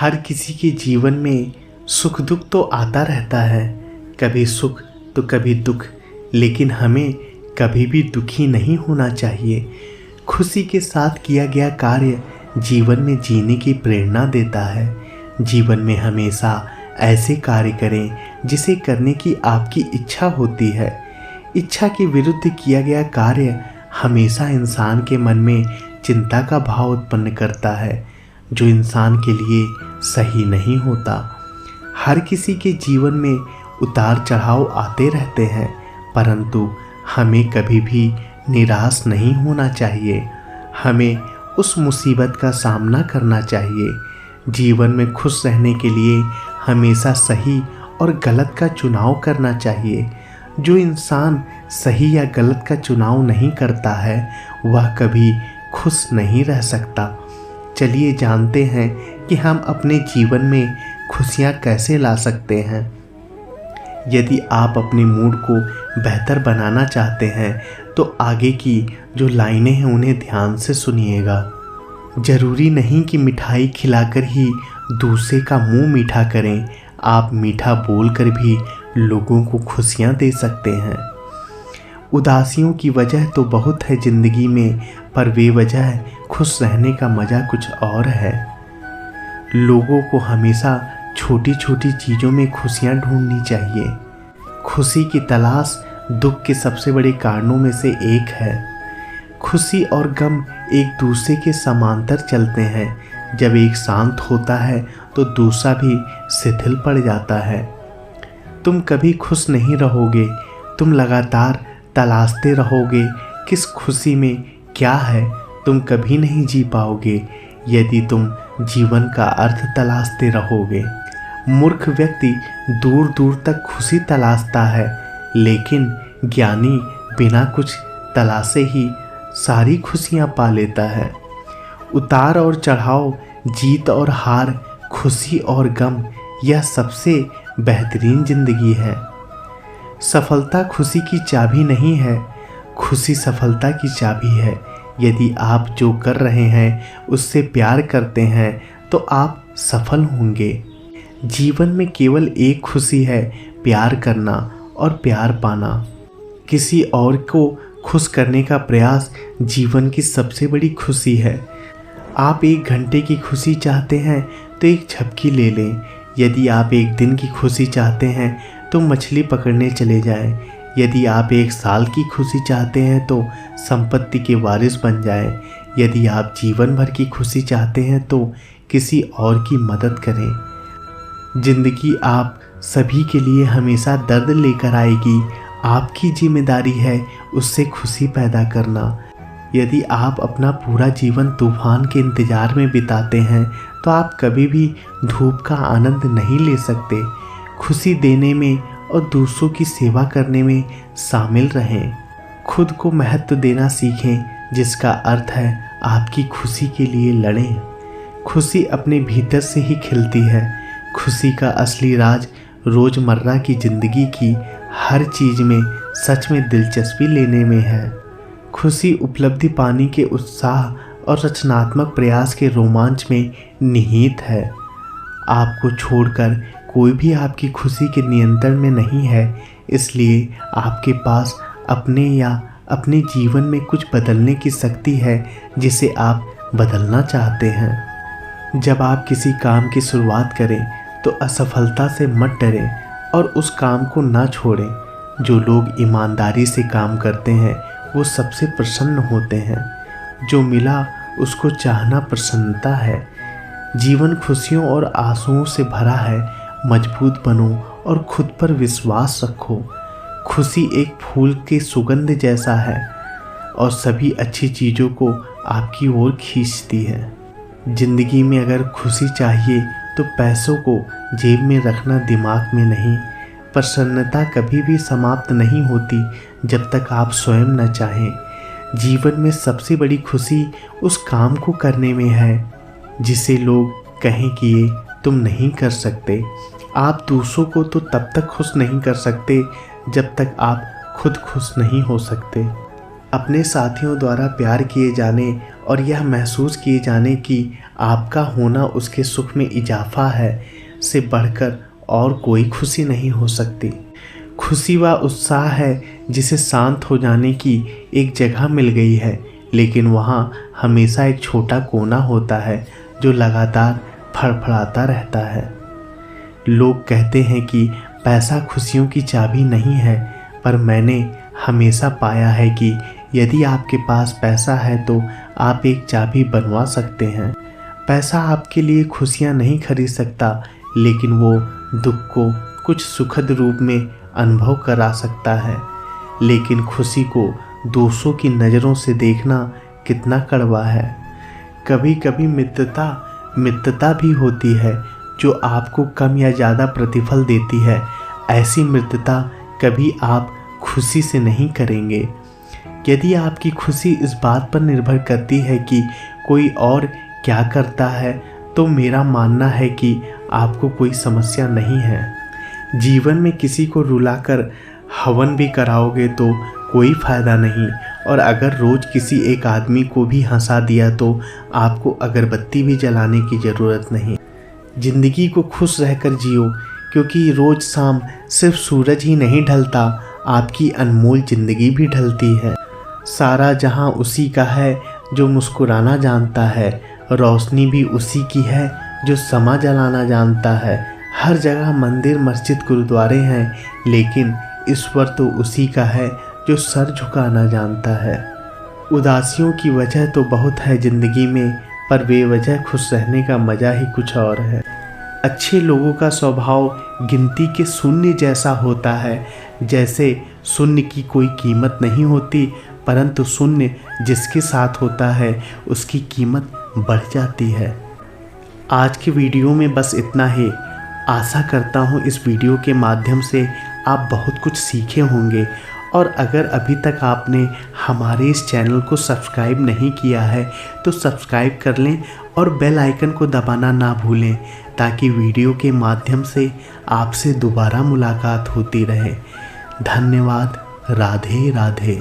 हर किसी के जीवन में सुख दुख तो आता रहता है, कभी सुख तो कभी दुख, लेकिन हमें कभी भी दुखी नहीं होना चाहिए। खुशी के साथ किया गया कार्य जीवन में जीने की प्रेरणा देता है। जीवन में हमेशा ऐसे कार्य करें जिसे करने की आपकी इच्छा होती है। इच्छा के विरुद्ध किया गया कार्य हमेशा इंसान के मन में चिंता का भाव उत्पन्न करता है, जो इंसान के लिए सही नहीं होता। हर किसी के जीवन में उतार चढ़ाव आते रहते हैं, परंतु हमें कभी भी निराश नहीं होना चाहिए। हमें उस मुसीबत का सामना करना चाहिए। जीवन में खुश रहने के लिए हमेशा सही और गलत का चुनाव करना चाहिए। जो इंसान सही या गलत का चुनाव नहीं करता है, वह कभी खुश नहीं रह सकता। चलिए जानते हैं कि हम अपने जीवन में खुशियाँ कैसे ला सकते हैं। यदि आप अपने मूड को बेहतर बनाना चाहते हैं तो आगे की जो लाइनें हैं उन्हें ध्यान से सुनिएगा। ज़रूरी नहीं कि मिठाई खिलाकर ही दूसरे का मुंह मीठा करें। आप मीठा बोलकर भी लोगों को खुशियाँ दे सकते हैं। उदासियों की वजह तो बहुत है ज़िंदगी में, पर वे वजह खुश रहने का मज़ा कुछ और है। लोगों को हमेशा छोटी छोटी चीज़ों में खुशियाँ ढूंढनी चाहिए। खुशी की तलाश दुख के सबसे बड़े कारणों में से एक है। खुशी और गम एक दूसरे के समांतर चलते हैं। जब एक शांत होता है तो दूसरा भी शिथिल पड़ जाता है। तुम कभी खुश नहीं रहोगे, तुम लगातार तलाशते रहोगे किस खुशी में क्या है। तुम कभी नहीं जी पाओगे यदि तुम जीवन का अर्थ तलाशते रहोगे। मूर्ख व्यक्ति दूर दूर तक खुशी तलाशता है, लेकिन ज्ञानी बिना कुछ तलाशे ही सारी खुशियाँ पा लेता है। उतार और चढ़ाव, जीत और हार, खुशी और गम, यह सबसे बेहतरीन जिंदगी है। सफलता खुशी की चाबी नहीं है, खुशी सफलता की चाबी है। यदि आप जो कर रहे हैं उससे प्यार करते हैं तो आप सफल होंगे। जीवन में केवल एक खुशी है, प्यार करना और प्यार पाना। किसी और को खुश करने का प्रयास जीवन की सबसे बड़ी खुशी है। आप 1 घंटे की खुशी चाहते हैं तो एक झपकी ले लें। यदि आप 1 दिन की खुशी चाहते हैं तो मछली पकड़ने चले जाएं। यदि आप 1 साल की खुशी चाहते हैं तो संपत्ति के वारिस बन जाएं। यदि आप जीवन भर की खुशी चाहते हैं तो किसी और की मदद करें। जिंदगी आप सभी के लिए हमेशा दर्द लेकर आएगी। आपकी जिम्मेदारी है उससे खुशी पैदा करना। यदि आप अपना पूरा जीवन तूफान के इंतज़ार में बिताते हैं तो आप कभी भी धूप का आनंद नहीं ले सकते। खुशी देने में और दूसरों की सेवा करने में शामिल रहें। खुद को महत्व देना सीखें, जिसका अर्थ है आपकी खुशी के लिए लड़ें। खुशी अपने भीतर से ही खिलती है। खुशी का असली राज रोज़मर्रा की ज़िंदगी की हर चीज़ में सच में दिलचस्पी लेने में है। खुशी उपलब्धि पाने के उत्साह और रचनात्मक प्रयास के रोमांच में निहित है। आपको छोड़कर कोई भी आपकी खुशी के नियंत्रण में नहीं है, इसलिए आपके पास अपने या अपने जीवन में कुछ बदलने की शक्ति है जिसे आप बदलना चाहते हैं। जब आप किसी काम की शुरुआत करें तो असफलता से मत डरें और उस काम को ना छोड़ें। जो लोग ईमानदारी से काम करते हैं वो सबसे प्रसन्न होते हैं। जो मिला उसको चाहना प्रसन्नता है। जीवन खुशियों और आंसुओं से भरा है। मजबूत बनो और खुद पर विश्वास रखो। खुशी एक फूल की सुगंध जैसा है और सभी अच्छी चीज़ों को आपकी ओर खींचती है। जिंदगी में अगर खुशी चाहिए तो पैसों को जेब में रखना दिमाग में नहीं। प्रसन्नता कभी भी समाप्त नहीं होती जब तक आप स्वयं न चाहें। जीवन में सबसे बड़ी खुशी उस काम को करने में है जिसे लोग कहें कि ये तुम नहीं कर सकते। आप दूसरों को तो तब तक खुश नहीं कर सकते जब तक आप खुद खुश नहीं हो सकते। अपने साथियों द्वारा प्यार किए जाने और यह महसूस किए जाने कि आपका होना उसके सुख में इजाफा है से बढ़कर और कोई खुशी नहीं हो सकती। खुशी व उत्साह है जिसे शांत हो जाने की एक जगह मिल गई है, लेकिन वहाँ हमेशा एक छोटा कोना होता है जो लगातार फड़फड़ाता रहता है। लोग कहते हैं कि पैसा खुशियों की चाबी नहीं है, पर मैंने हमेशा पाया है कि यदि आपके पास पैसा है तो आप एक चाबी बनवा सकते हैं। पैसा आपके लिए खुशियाँ नहीं खरीद सकता, लेकिन वो दुख को कुछ सुखद रूप में अनुभव करा सकता है। लेकिन खुशी को दूसरों की नज़रों से देखना कितना कड़वा है। कभी कभी मित्रता भी होती है जो आपको कम या ज़्यादा प्रतिफल देती है। ऐसी मित्रता कभी आप खुशी से नहीं करेंगे। यदि आपकी खुशी इस बात पर निर्भर करती है कि कोई और क्या करता है, तो मेरा मानना है कि आपको कोई समस्या नहीं है। जीवन में किसी को रुलाकर हवन भी कराओगे तो कोई फ़ायदा नहीं, और अगर रोज़ किसी एक आदमी को भी हंसा दिया तो आपको अगरबत्ती भी जलाने की ज़रूरत नहीं। ज़िंदगी को खुश रहकर जियो, क्योंकि रोज़ शाम सिर्फ सूरज ही नहीं ढलता, आपकी अनमोल ज़िंदगी भी ढलती है। सारा जहां उसी का है जो मुस्कुराना जानता है, रोशनी भी उसी की है जो समा जलाना जानता है। हर जगह मंदिर मस्जिद गुरुद्वारे हैं, लेकिन ईश्वर तो उसी का है जो सर झुकाना जानता है। उदासियों की वजह तो बहुत है ज़िंदगी में, पर बेवजह खुश रहने का मज़ा ही कुछ और है। अच्छे लोगों का स्वभाव गिनती के शून्य जैसा होता है। जैसे शून्य की कोई कीमत नहीं होती, परंतु शून्य जिसके साथ होता है उसकी कीमत बढ़ जाती है। आज की वीडियो में बस इतना ही। आशा करता हूँ इस वीडियो के माध्यम से आप बहुत कुछ सीखे होंगे, और अगर अभी तक आपने हमारे इस चैनल को सब्सक्राइब नहीं किया है तो सब्सक्राइब कर लें और बेल आइकन को दबाना ना भूलें, ताकि वीडियो के माध्यम से आपसे दोबारा मुलाकात होती रहे। धन्यवाद। राधे राधे।